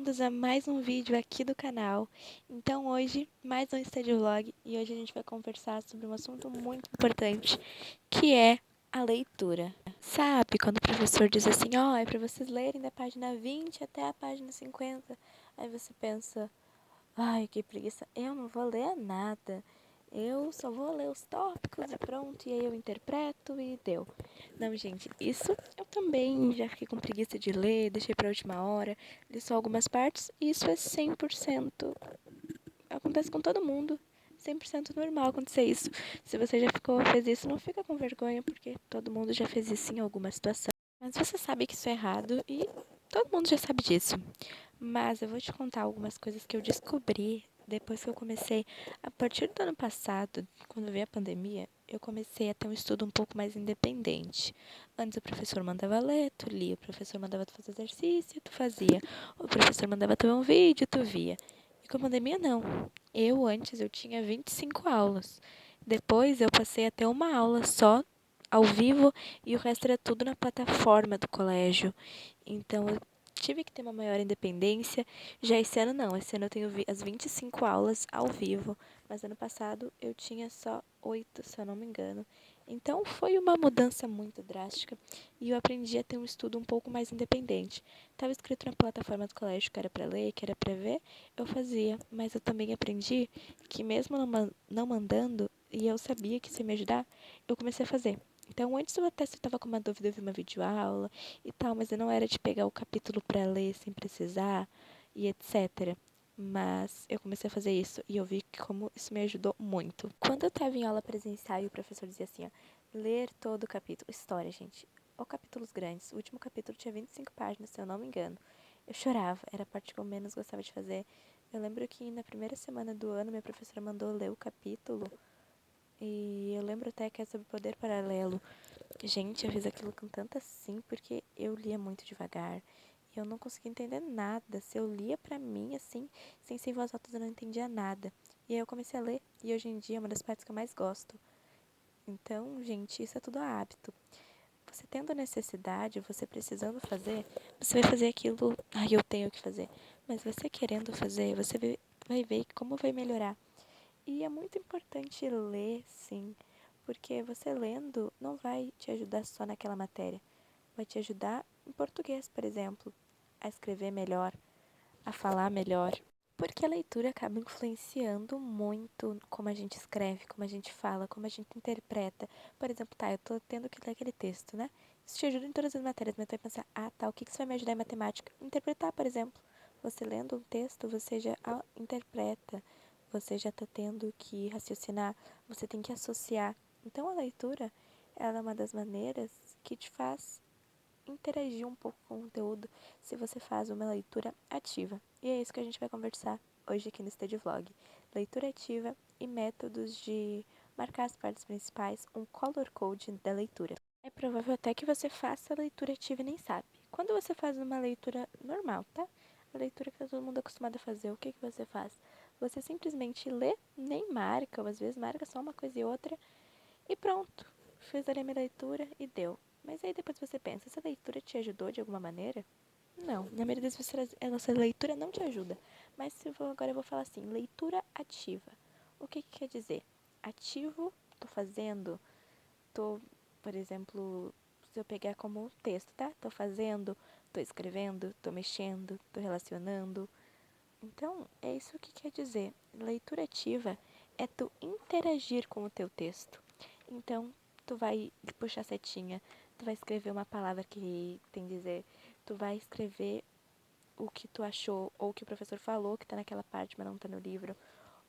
bem-vindos a mais um vídeo aqui do canal. Então hoje, mais um Study Vlog e hoje a gente vai conversar sobre um assunto muito importante, que é a leitura. Sabe quando o professor diz assim, é para vocês lerem da página 20 até a página 50? Aí você pensa, ai, que preguiça, eu não vou ler nada. Eu só vou ler os tópicos e pronto, e aí eu interpreto e deu. Não, gente, isso eu também já fiquei com preguiça de ler, deixei pra última hora, li só algumas partes, e isso é 100%. Acontece com todo mundo. 100% normal acontecer isso. Se você já fez isso, não fica com vergonha, porque todo mundo já fez isso em alguma situação. Mas você sabe que isso é errado e todo mundo já sabe disso. Mas eu vou te contar algumas coisas que eu descobri depois que eu comecei. A partir do ano passado, quando veio a pandemia, eu comecei a ter um estudo um pouco mais independente. Antes o professor mandava ler, tu lia. O professor mandava tu fazer exercício, tu fazia. O professor mandava tu ver um vídeo, tu via. E com a pandemia, não. Antes, eu tinha 25 aulas. Depois, eu passei a ter uma aula só ao vivo e o resto era tudo na plataforma do colégio. Então, eu tive que ter uma maior independência. Já esse ano não, esse ano eu tenho as 25 aulas ao vivo, mas ano passado eu tinha só 8, se eu não me engano. Então foi uma mudança muito drástica e eu aprendi a ter um estudo um pouco mais independente. Estava escrito na plataforma do colégio que era para ler, que era para ver, eu fazia, mas eu também aprendi que mesmo não mandando, e eu sabia que isso ia me ajudar, eu comecei a fazer. Então, antes eu até se eu estava com uma dúvida, eu vi uma videoaula e tal, mas eu não era de pegar o capítulo para ler sem precisar e etc. Mas eu comecei a fazer isso e eu vi que como isso me ajudou muito. Quando eu estava em aula presencial e o professor dizia assim, ler todo o capítulo. História, gente. Ou capítulos grandes. O último capítulo tinha 25 páginas, se eu não me engano. Eu chorava, era a parte que eu menos gostava de fazer. Eu lembro que na primeira semana do ano, minha professora mandou ler o capítulo. E eu lembro até que é sobre poder paralelo. Gente, eu fiz aquilo com tanta sim, porque eu lia muito devagar. E eu não conseguia entender nada. Se eu lia pra mim, assim, sem ser em voz alta, eu não entendia nada. E aí eu comecei a ler, e hoje em dia é uma das partes que eu mais gosto. Então, gente, isso é tudo hábito. Você tendo necessidade, você precisando fazer, você vai fazer aquilo, eu tenho que fazer. Mas você querendo fazer, você vai ver como vai melhorar. E é muito importante ler, sim, porque você lendo não vai te ajudar só naquela matéria. Vai te ajudar em português, por exemplo, a escrever melhor, a falar melhor. Porque a leitura acaba influenciando muito como a gente escreve, como a gente fala, como a gente interpreta. Por exemplo, eu tô tendo que ler aquele texto, né? Isso te ajuda em todas as matérias, mas tu vai pensar, o que isso vai me ajudar em matemática? Interpretar, por exemplo. Você lendo um texto, você já interpreta, você já tá tendo que raciocinar, você tem que associar. Então a leitura, ela é uma das maneiras que te faz interagir um pouco com o conteúdo se você faz uma leitura ativa. E é isso que a gente vai conversar hoje aqui no Study Vlog. Leitura ativa e métodos de marcar as partes principais, um color code da leitura. É provável até que você faça a leitura ativa e nem sabe. Quando você faz uma leitura normal, tá? A leitura que tá todo mundo acostumado a fazer, o que você faz? Você simplesmente lê, nem marca, ou às vezes marca só uma coisa e outra, e pronto. Fiz ali a minha leitura e deu. Mas aí depois você pensa, essa leitura te ajudou de alguma maneira? Não, na maioria das vezes essa leitura não te ajuda. Mas agora eu vou falar assim, leitura ativa. O que quer dizer? Ativo, tô fazendo, tô, por exemplo, se eu pegar como um texto, tá? Tô fazendo, tô escrevendo, tô mexendo, tô relacionando. Então, é isso que quer dizer. Leitura ativa é tu interagir com o teu texto. Então, tu vai puxar a setinha, tu vai escrever uma palavra que tem dizer, tu vai escrever o que tu achou, ou o que o professor falou que tá naquela parte, mas não tá no livro,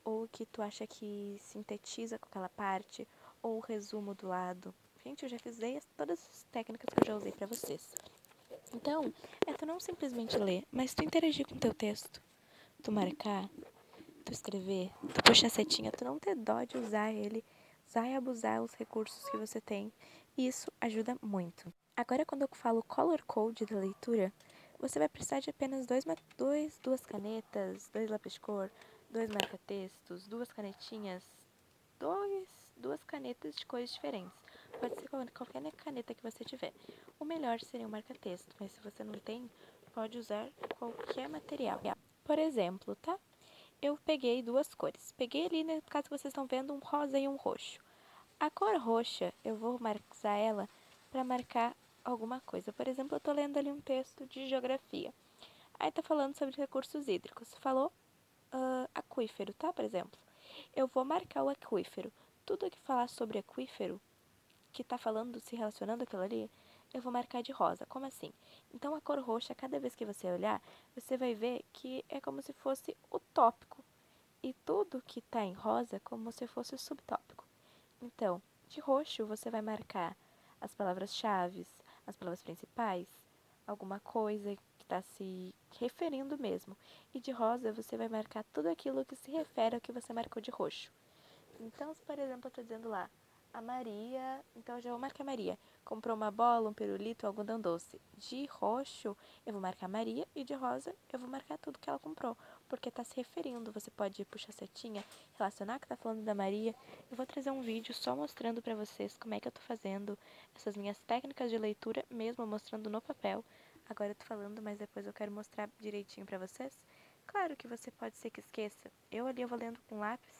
ou o que tu acha que sintetiza com aquela parte, ou o resumo do lado. Gente, eu já fiz todas as técnicas que eu já usei pra vocês. Então, é tu não simplesmente ler, mas tu interagir com o teu texto. Tu marcar, tu escrever, tu puxar a setinha, tu não ter dó de usar ele, usar e abusar os recursos que você tem. E isso ajuda muito. Agora, quando eu falo color code da leitura, você vai precisar de apenas duas canetas, dois lápis de cor, dois marca-textos, duas canetinhas, duas canetas de cores diferentes. Pode ser qualquer caneta que você tiver. O melhor seria um marca-texto, mas se você não tem, pode usar qualquer material. Por exemplo, tá? Eu peguei duas cores. Peguei ali, no caso que vocês estão vendo, um rosa e um roxo. A cor roxa, eu vou usar ela para marcar alguma coisa. Por exemplo, eu estou lendo ali um texto de geografia. Aí tá falando sobre recursos hídricos. Falou aquífero, tá? Por exemplo. Eu vou marcar o aquífero. Tudo que falar sobre aquífero, que tá falando, se relacionando aquilo ali, eu vou marcar de rosa. Como assim? Então a cor roxa, cada vez que você olhar, você vai ver que é como se fosse o tópico. E tudo que tá em rosa é como se fosse o subtópico. Então, de roxo você vai marcar as palavras-chave, as palavras principais, alguma coisa que está se referindo mesmo. E de rosa você vai marcar tudo aquilo que se refere ao que você marcou de roxo. Então, se por exemplo eu estou dizendo lá, a Maria, então eu já vou marcar Maria. Comprou uma bola, um pirulito, um algodão doce. De roxo, eu vou marcar Maria e de rosa, eu vou marcar tudo que ela comprou. Porque está se referindo, você pode puxar a setinha, relacionar que está falando da Maria. Eu vou trazer um vídeo só mostrando para vocês como é que eu estou fazendo essas minhas técnicas de leitura, mesmo mostrando no papel. Agora eu tô falando, mas depois eu quero mostrar direitinho para vocês. Claro que você pode ser que esqueça. Eu vou lendo com lápis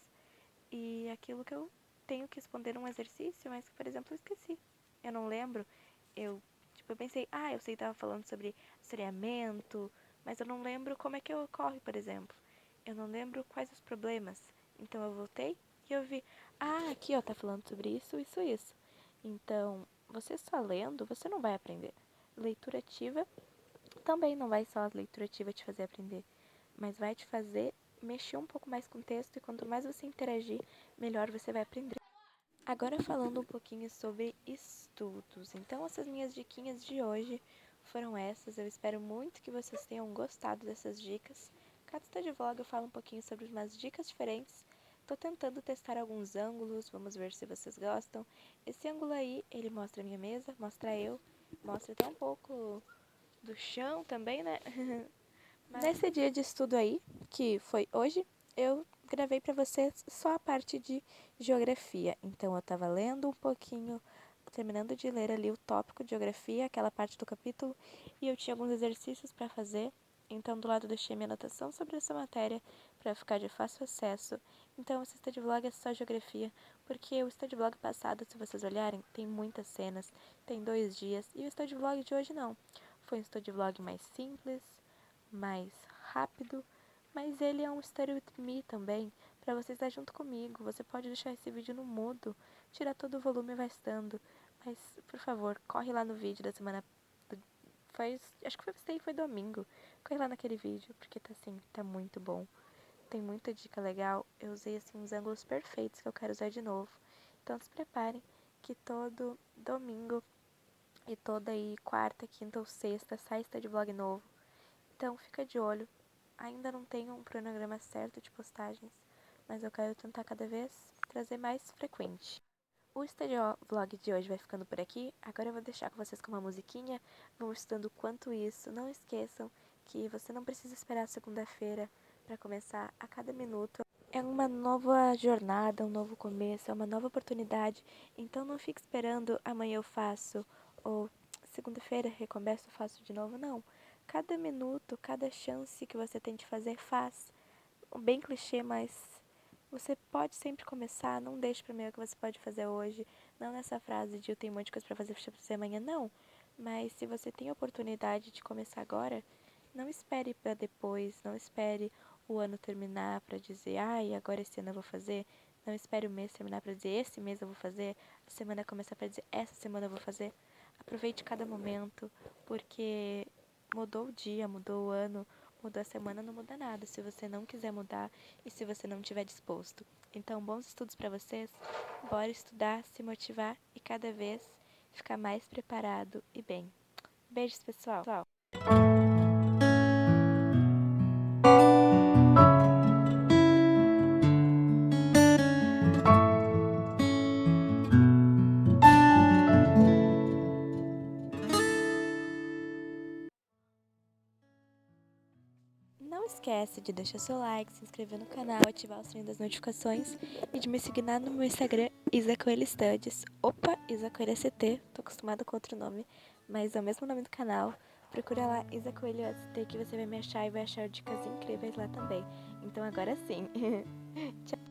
e aquilo que eu tenho que responder um exercício, mas que, por exemplo, eu esqueci. Eu não lembro. Eu pensei, eu sei que estava falando sobre saneamento, mas eu não lembro como é que ocorre, por exemplo. Eu não lembro quais os problemas. Então eu voltei e eu vi, aqui ó, tá falando sobre isso, isso, isso. Então, você só lendo, você não vai aprender. Leitura ativa também não vai só a leitura ativa te fazer aprender, mas vai te fazer mexer um pouco mais com o texto e quanto mais você interagir, melhor você vai aprender. Agora falando um pouquinho sobre estudos. Então essas minhas diquinhas de hoje foram essas. Eu espero muito que vocês tenham gostado dessas dicas. Cada Study Vlog eu falo um pouquinho sobre umas dicas diferentes. Tô tentando testar alguns ângulos, vamos ver se vocês gostam. Esse ângulo aí, ele mostra a minha mesa, mostra eu, mostra até um pouco do chão também, né? Nesse dia de estudo aí, que foi hoje, eu gravei para vocês só a parte de geografia. Então eu estava lendo um pouquinho, terminando de ler ali o tópico de geografia, aquela parte do capítulo, e eu tinha alguns exercícios para fazer. Então do lado eu deixei minha anotação sobre essa matéria para ficar de fácil acesso. Então esse study vlog é só geografia, porque o study vlog passado, se vocês olharem, tem muitas cenas, tem 2 dias, e o study vlog de hoje não. Foi um study vlog mais simples, mais rápido, mas ele é um Study With Me também, para você estar junto comigo. Você pode deixar esse vídeo no mudo, tirar todo o volume e vai estando, mas por favor, corre lá no vídeo da semana, acho que foi domingo, corre lá naquele vídeo, porque tá assim, tá muito bom. Tem muita dica legal, eu usei assim uns ângulos perfeitos que eu quero usar de novo. Então se preparem que todo domingo e toda aí quarta, quinta ou sexta sai Study Vlog novo. Então fica de olho. Ainda não tenho um cronograma certo de postagens, mas eu quero tentar cada vez trazer mais frequente. O Studio Vlog de hoje vai ficando por aqui. Agora eu vou deixar com vocês com uma musiquinha. Vão estudando quanto isso. Não esqueçam que você não precisa esperar segunda-feira para começar. A cada minuto é uma nova jornada, um novo começo, é uma nova oportunidade. Então não fique esperando amanhã eu faço ou segunda-feira recomeço, eu faço de novo. Não. Cada minuto, cada chance que você tem de fazer, faz. Bem clichê, mas você pode sempre começar. Não deixe para amanhã o que você pode fazer hoje. Não nessa frase de eu tenho um monte de coisa para fazer amanhã, não. Mas se você tem a oportunidade de começar agora, não espere para depois. Não espere o ano terminar para dizer, agora esse ano eu vou fazer. Não espere o mês terminar para dizer, esse mês eu vou fazer. A semana começar para dizer, essa semana eu vou fazer. Aproveite cada momento, porque mudou o dia, mudou o ano, mudou a semana, não muda nada se você não quiser mudar e se você não estiver disposto. Então, bons estudos para vocês. Bora estudar, se motivar e cada vez ficar mais preparado e bem. Beijos, pessoal! Não esquece de deixar seu like, se inscrever no canal, ativar o sininho das notificações e de me seguir lá no meu Instagram, Isa Coelho Studies. Opa, Isa Coelho ST, tô acostumada com outro nome, mas é o mesmo nome do canal. Procura lá Isa Coelho ST que você vai me achar e vai achar dicas incríveis lá também. Então agora sim. Tchau.